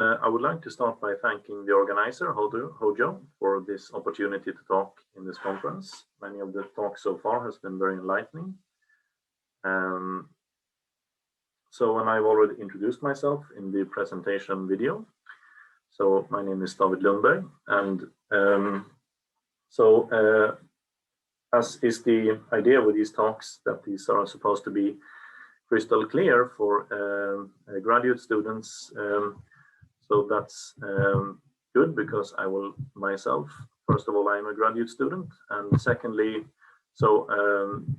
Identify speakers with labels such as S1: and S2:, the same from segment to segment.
S1: I would like to start by thanking the organizer, Hojo, for this opportunity to talk in this conference. Many of the talks so far has been very enlightening. And I've already introduced myself in the presentation video. So my name is Lundberg, and as is the idea with these talks, that these are supposed to be crystal clear for graduate students. So that's good, because I will myself, first of all, I'm a graduate student, and secondly, so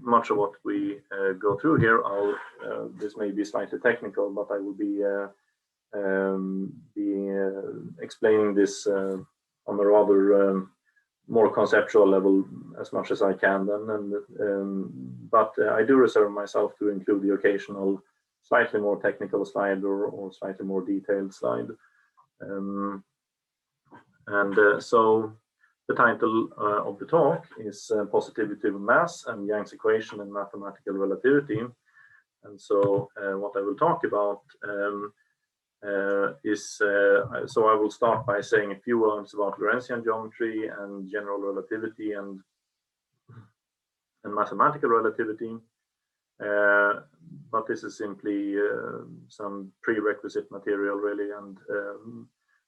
S1: much of what we go through here, this may be slightly technical, but I will be explaining this on a rather more conceptual level as much as I can. But I do reserve myself to include the occasional slightly more technical slide or slightly more detailed slide. So the title of the talk is Positivity of Mass and Jang's Equation in Mathematical Relativity. And so what I will talk about so I will start by saying a few words about Laurentian geometry and general relativity and mathematical relativity. But this is simply some prerequisite material, really. And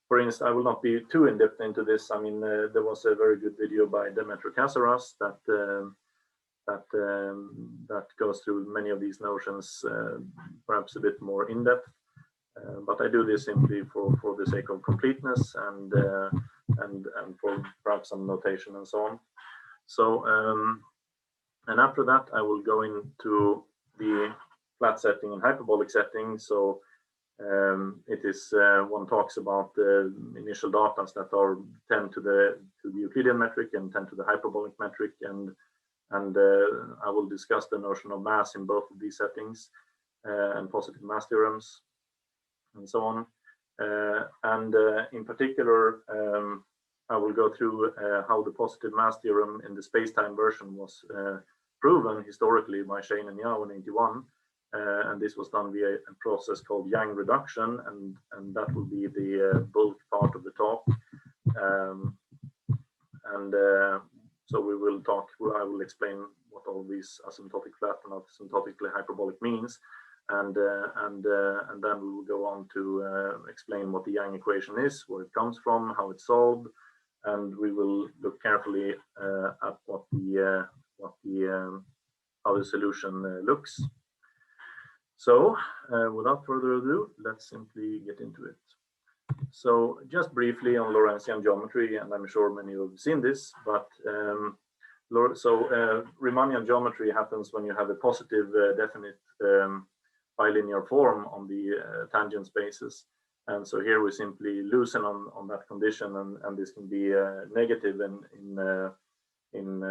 S1: for instance, I will not be too in-depth into this. I mean, there was a very good video by Demetri Kasaras that goes through many of these notions, perhaps a bit more in-depth. But I do this simply for the sake of completeness and for perhaps some notation and so on. So and after that, I will go into the flat setting and hyperbolic setting. So it is one talks about the initial data that are 10 to the Euclidean metric and 10 to the hyperbolic metric, and I will discuss the notion of mass in both of these settings and positive mass theorems and so on. In particular, I will go through how the positive mass theorem in the Spacetime version was proven historically by Shane and Yao in 1981. And this was done via a process called Jang reduction, and that will be the bulk part of the talk. So we will talk, I will explain what all these asymptotic flat and asymptotically hyperbolic means, and then we will go on to explain what the Jang equation is, where it comes from, how it's solved, and we will look carefully at how the solution looks. So without further ado, let's simply get into it. So just briefly on Laurentian geometry, and I'm sure many of you have seen this, but Riemannian geometry happens when you have a positive definite bilinear form on the tangent spaces. And so here we simply loosen on that condition, and this can be negative in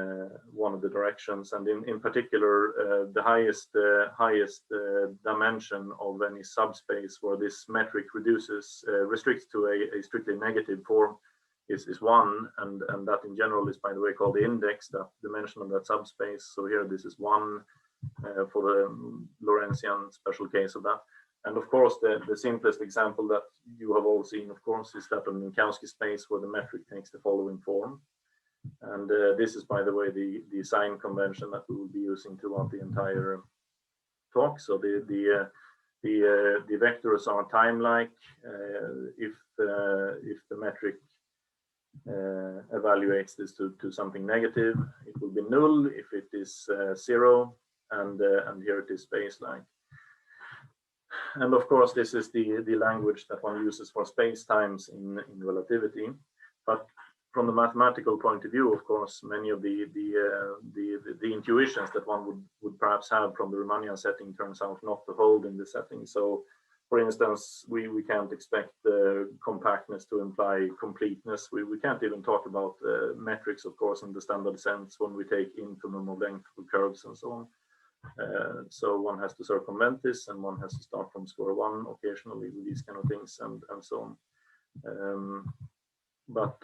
S1: one of the directions, and in particular the highest dimension of any subspace where this metric restricts to a strictly negative form is 1, and that in general is, by the way, called the index, that dimension of that subspace. So here this is 1 for the Laurentian special case of that. And of course the simplest example that you have all seen, of course, is that of Minkowski space, where the metric takes the following form. And this is, by the way, the sign convention that we will be using throughout the entire talk. So the vectors are time-like. If the metric evaluates this to something negative, it will be null. If it is 0, and here it is space-like. And of course, this is the language that one uses for space-times in relativity. But from the mathematical point of view, of course, many of the intuitions that one would perhaps have from the Riemannian setting turns out not to hold in this setting. So, for instance, we can't expect compactness to imply completeness. We can't even talk about metrics, of course, in the standard sense when we take infimum of length for curves and so on. So one has to circumvent this, and one has to start from square one occasionally with these kind of things, and so on. But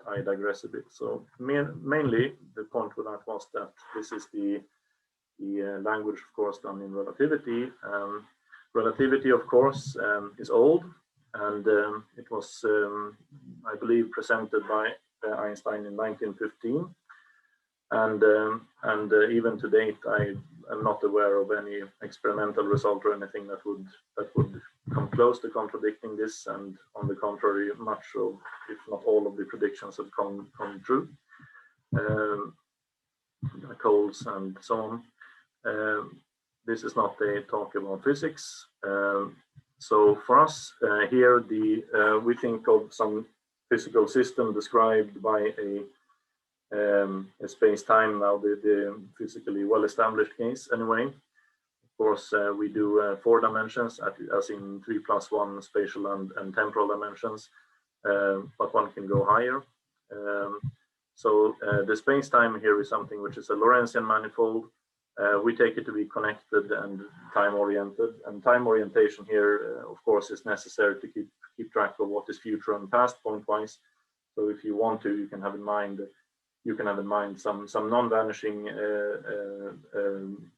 S1: I digress a bit. So mainly the point with that was that this is the language, of course, done in relativity. Relativity, of course, is old. and it was, I believe, presented by Einstein in 1915. And even to date, I am not aware of any experimental result or anything that would come close to contradicting this. And on the contrary, much of, if not all of the predictions have come true. Black holes and so on. This is not a talk about physics. So for us here, we think of some physical system described by a space-time, now the physically well-established case anyway. Of course, we do 4 dimensions, as in 3+1 spatial and temporal dimensions, but one can go higher. So the space-time here is something which is a Laurentian manifold. We take it to be connected and time-oriented, and time orientation here, of course, is necessary to keep track of what is future and past point-wise. So if you want to, you can have in mind some non-vanishing,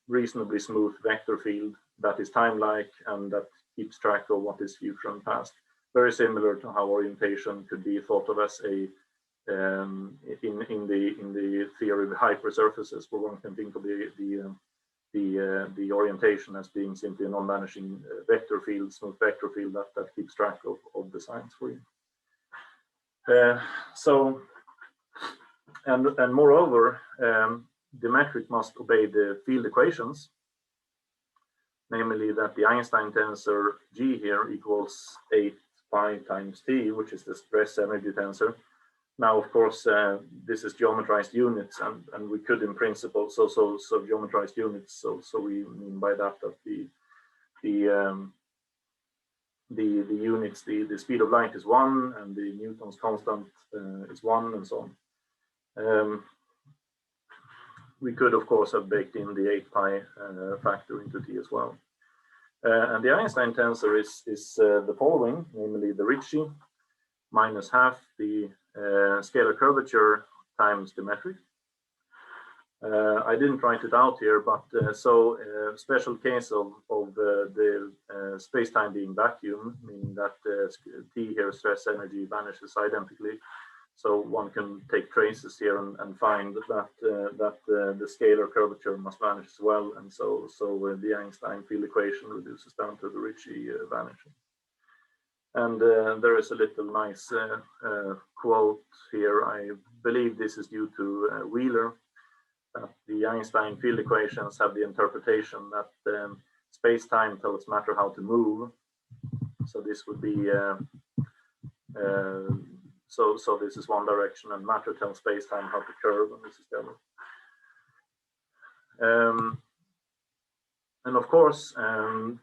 S1: reasonably smooth vector field that is time-like and that keeps track of what is future and past. Very similar to how orientation could be thought of as a in the theory of hypersurfaces, where one can think of the orientation as being simply a non-vanishing vector field, smooth vector field that keeps track of the signs for you. And moreover, the metric must obey the field equations, namely that the Einstein tensor G here equals 8 pi times T, which is the stress energy tensor. Now, of course, this is geometrized units, and we could, in principle, so geometrized units. So we mean by that the units, the speed of light is 1, and the Newton's constant is 1, and so on. We could, of course, have baked in the 8 pi factor into T as well. And the Einstein tensor is the following, namely the Ricci minus half the scalar curvature times the metric. I didn't write it out here, but special case of the space-time being vacuum, meaning that T here, stress energy, vanishes identically. So one can take traces here and find that the scalar curvature must vanish as well, and so the Einstein field equation reduces down to the Ricci vanishing. And there is a little nice quote here. I believe this is due to Wheeler, that the Einstein field equations have the interpretation that space-time tells matter how to move. So this would be so this is one direction, and matter tells space-time how to curve, and this is the other. And of course, the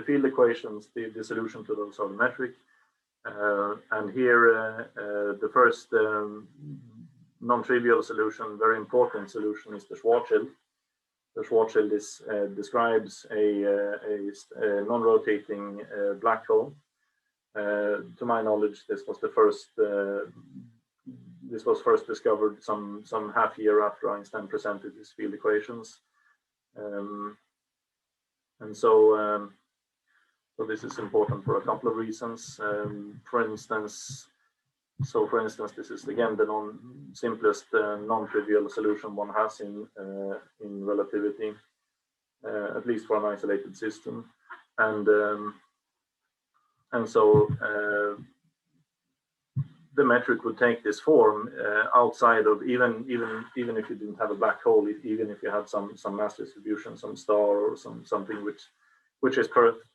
S1: field equations, the solution to those are the metric. And here, the first non-trivial solution, very important solution, is the Schwarzschild. The Schwarzschild describes a non-rotating black hole. To my knowledge, this was first discovered some half year after Einstein presented his field equations. And so this is important for a couple of reasons. For instance, this is again the simplest non-trivial solution one has in relativity, at least for an isolated system, and so the metric would take this form outside of even if you didn't have a black hole, even if you had some mass distribution, some star or something which is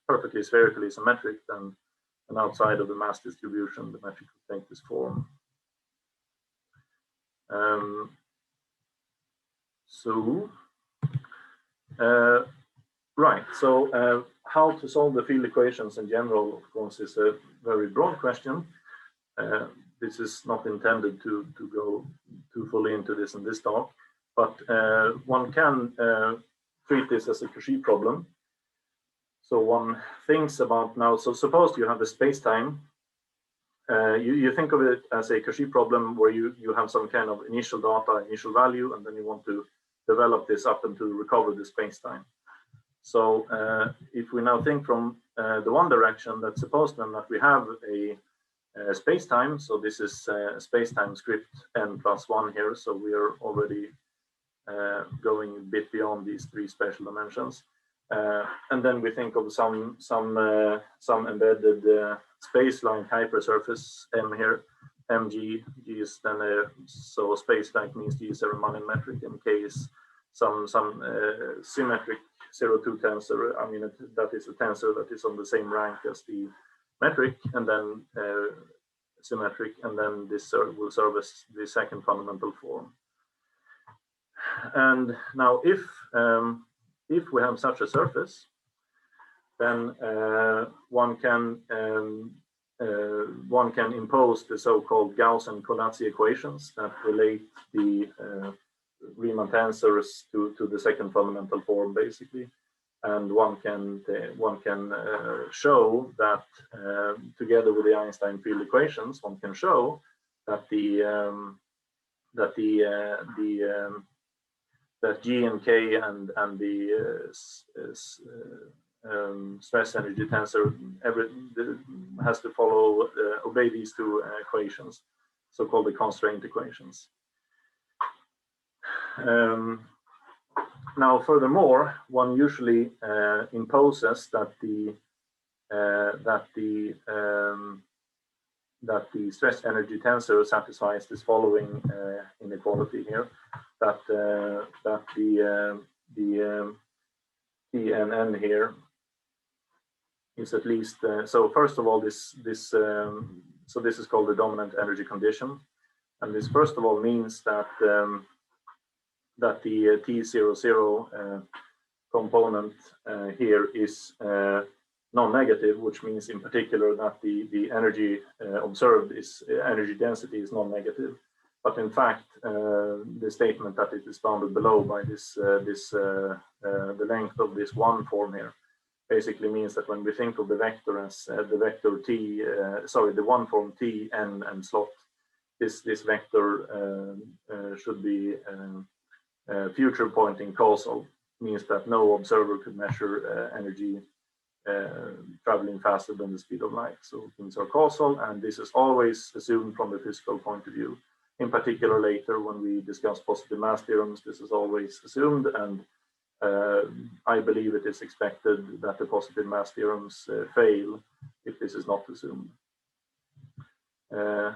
S1: perfectly spherically symmetric, then and outside of the mass distribution, the metric would take this form. Right. So how to solve the field equations in general, of course, is a very broad question. This is not intended to go too fully into this in this talk, but one can treat this as a Cauchy problem. So one thinks about now, so suppose you have a space-time, you think of it as a Cauchy problem where you have some kind of initial data, initial value, and then you want to develop this up and to recover the space-time. So if we now think from the one direction, that suppose then that we have a space-time. So this is space-time script n+1 here. So we are already going a bit beyond these three special dimensions. And then we think of some embedded space-like hypersurface M here. Mg, G is then so space-like means G is a Riemannian metric, and K is some symmetric 0-2 tensor. I mean, that is a tensor that is on the same rank as the metric, and then symmetric, and then this will serve as the second fundamental form. And now, if we have such a surface, then one can impose the so-called Gaussian Colazzi equations that relate the Riemann tensors to the second fundamental form, basically. And one can show that together with the Einstein field equations, one can show that that G and K and the stress energy tensor has to follow obey these two equations, so-called the constraint equations. Now, furthermore, one usually imposes that the stress energy tensor satisfies this following inequality here, that the TNN here is at least so. First of all, this is called the dominant energy condition, and this first of all means that that the T00 component here is non-negative, which means in particular that the energy observed is energy density is non-negative. But in fact, the statement that it is bounded below by the length of this one form here basically means that when we think of the vector as the vector T, the one form T, N, and slot, this vector should be future pointing causal, means that no observer could measure energy traveling faster than the speed of light. So things are causal, and this is always assumed from the physical point of view. In particular, later when we discuss positive mass theorems, this is always assumed, and I believe it is expected that the positive mass theorems fail if this is not assumed. A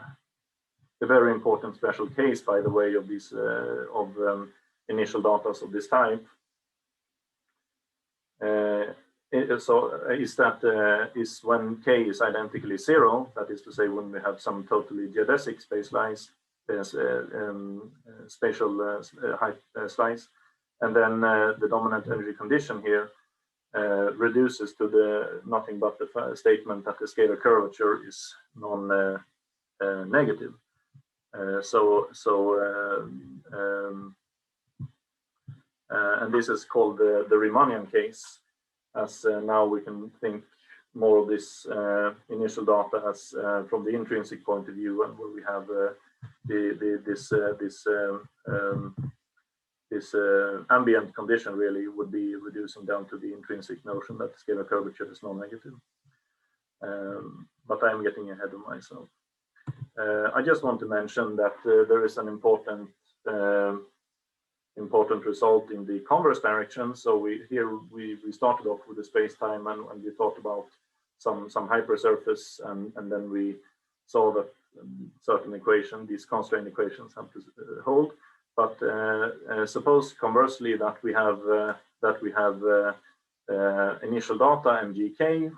S1: very important special case, by the way, of these initial data of this type is when K is identically 0, that is to say when we have some totally geodesic space lines, spatial slice, and then the dominant energy condition here reduces to the nothing but the statement that the scalar curvature is non-negative. And this is called the Riemannian case, as now we can think more of this initial data as from the intrinsic point of view, and where we have this ambient condition really would be reducing down to the intrinsic notion that the scalar curvature is non-negative. But I'm getting ahead of myself. I just want to mention that there is an important result in the converse direction. So we started off with the space-time, and we thought about some hypersurface, and then we saw that certain equation, these constraint equations, have to hold. But suppose conversely that we have initial data mgk,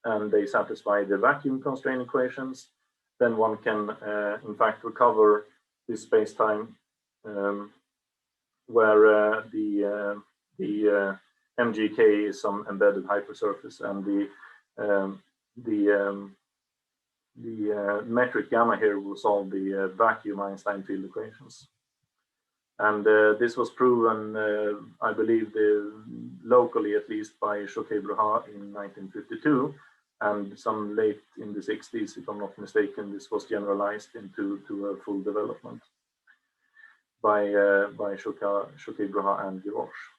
S1: and they satisfy the vacuum constraint equations, then one can in fact recover this space-time where the mgk is some embedded hypersurface, and the metric gamma here will solve the vacuum Einstein field equations. And this was proven, I believe, locally at least by Choquet-Bruhat in 1952, and some late in the 60s, if I'm not mistaken, this was generalized into a full development by Choquet-Bruhat and Gavroche.